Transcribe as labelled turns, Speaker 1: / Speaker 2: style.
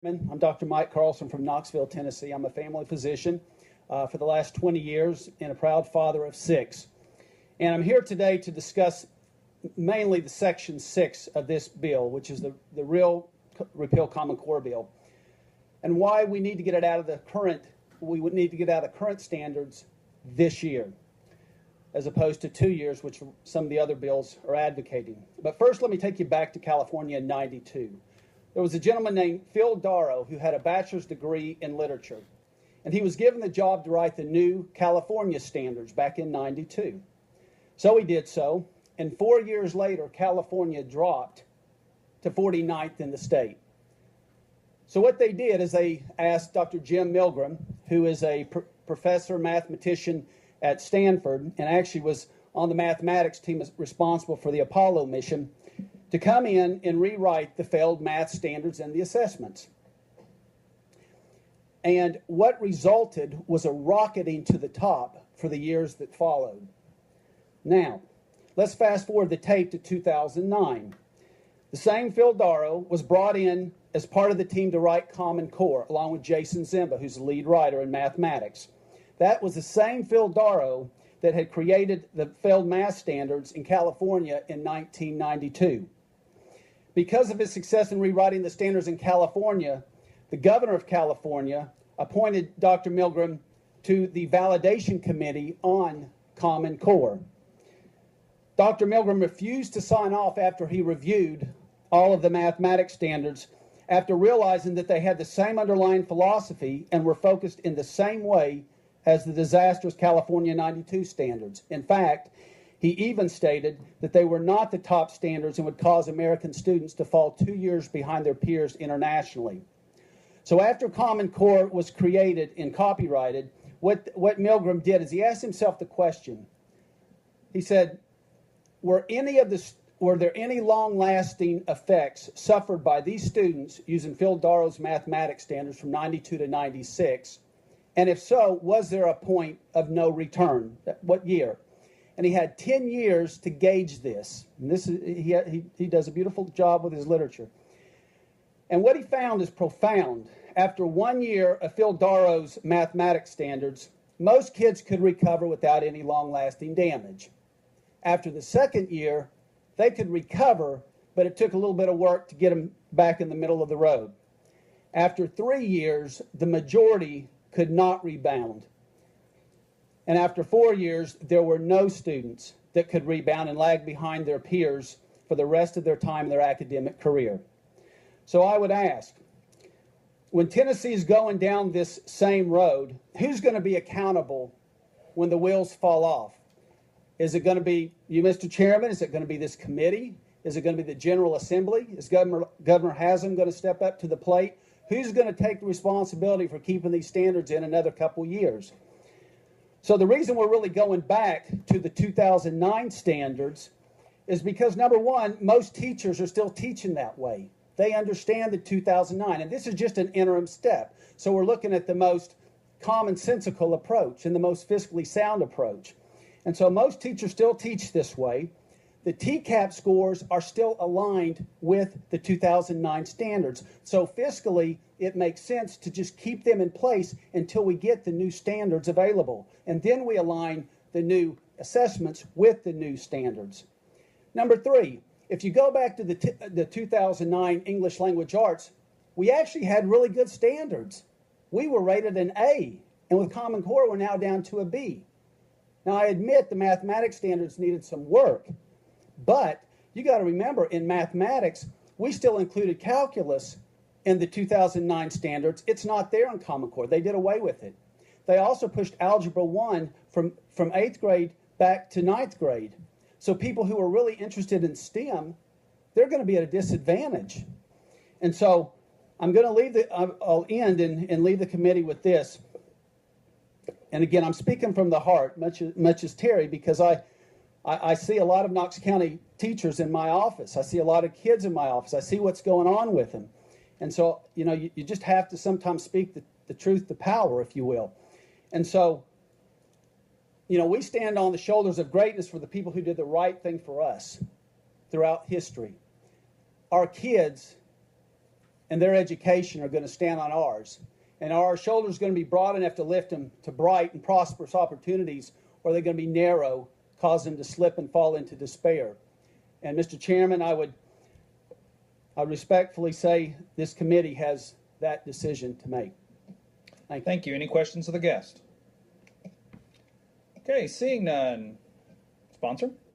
Speaker 1: I'm Dr. Mike Carlson from Knoxville, Tennessee. I'm a family physician for the last 20 years and a proud father of 6. And I'm here today to discuss mainly the Section 6 of this bill, which is the real Repeal Common Core bill, and why we need to get it out of the current standards this year, as opposed to 2 years, which some of the other bills are advocating. But first, let me take you back to California in '92. There was a gentleman named Phil Darrow who had a bachelor's degree in literature, and he was given the job to write the new California standards back in '92. So he did so, and 4 years later, California dropped to 49th in the state. So what they did is they asked Dr. Jim Milgram, who is a professor mathematician at Stanford and actually was on the mathematics team responsible for the Apollo mission, to come in and rewrite the failed math standards and the assessments. And what resulted was a rocketing to the top for the years that followed. Now, let's fast forward the tape to 2009. The same Phil Darrow was brought in as part of the team to write Common Core, along with Jason Zimba, who's the lead writer in mathematics. That was the same Phil Darrow that had created the failed math standards in California in 1992. Because of his success in rewriting the standards in California, the governor of California appointed Dr. Milgram to the validation committee on Common Core. Dr. Milgram refused to sign off after he reviewed all of the mathematics standards, after realizing that they had the same underlying philosophy and were focused in the same way as the disastrous California '92 standards. In fact, he even stated that they were not the top standards and would cause American students to fall 2 years behind their peers internationally. So after Common Core was created and copyrighted, what Milgram did is he asked himself the question. He said, were there any long-lasting effects suffered by these students using Phil Darrow's mathematics standards from '92 to '96? And if so, was there a point of no return? What year? And he had 10 years to gauge this. And he does a beautiful job with his literature. And what he found is profound. After 1 year of Phil Darrow's mathematics standards, most kids could recover without any long-lasting damage. After the second year, they could recover, but it took a little bit of work to get them back in the middle of the road. After 3 years, the majority could not rebound. And after 4 years, there were no students that could rebound and lag behind their peers for the rest of their time in their academic career. So I would ask, when Tennessee is going down this same road, who's going to be accountable when the wheels fall off? Is it going to be you, Mr. Chairman? Is it going to be this committee? Is it going to be the General Assembly? Is Governor Haslam going to step up to the plate? Who's going to take the responsibility for keeping these standards in another couple years? So the reason we're really going back to the 2009 standards is because, number one, most teachers are still teaching that way. They understand the 2009, and this is just an interim step. So we're looking at the most commonsensical approach and the most fiscally sound approach. And so most teachers still teach this way. The TCAP scores are still aligned with the 2009 standards. So fiscally, it makes sense to just keep them in place until we get the new standards available. And then we align the new assessments with the new standards. Number three, if you go back to the 2009 English Language Arts, we actually had really good standards. We were rated an A, and with Common Core, we're now down to a B. Now, I admit the mathematics standards needed some work, but you got to remember, in mathematics, we still included calculus in the 2009 standards. It's not there in Common Core. They did away with it. They also pushed Algebra 1 from 8th grade back to 9th grade. So people who are really interested in STEM, they're going to be at a disadvantage. And so I'll end and leave the committee with this. And again, I'm speaking from the heart, much as Terry, because I see a lot of Knox County teachers in my office. I see a lot of kids in my office. I see what's going on with them. And so, you just have to sometimes speak the truth to power, if you will. And so, we stand on the shoulders of greatness for the people who did the right thing for us throughout history. Our kids and their education are going to stand on ours. And are our shoulders going to be broad enough to lift them to bright and prosperous opportunities, or are they going to be narrow, cause them to slip and fall into despair? And Mr. Chairman, I respectfully say this committee has that decision to make. Thank you.
Speaker 2: Thank you. Any questions of the guest? Okay, seeing none. Sponsor?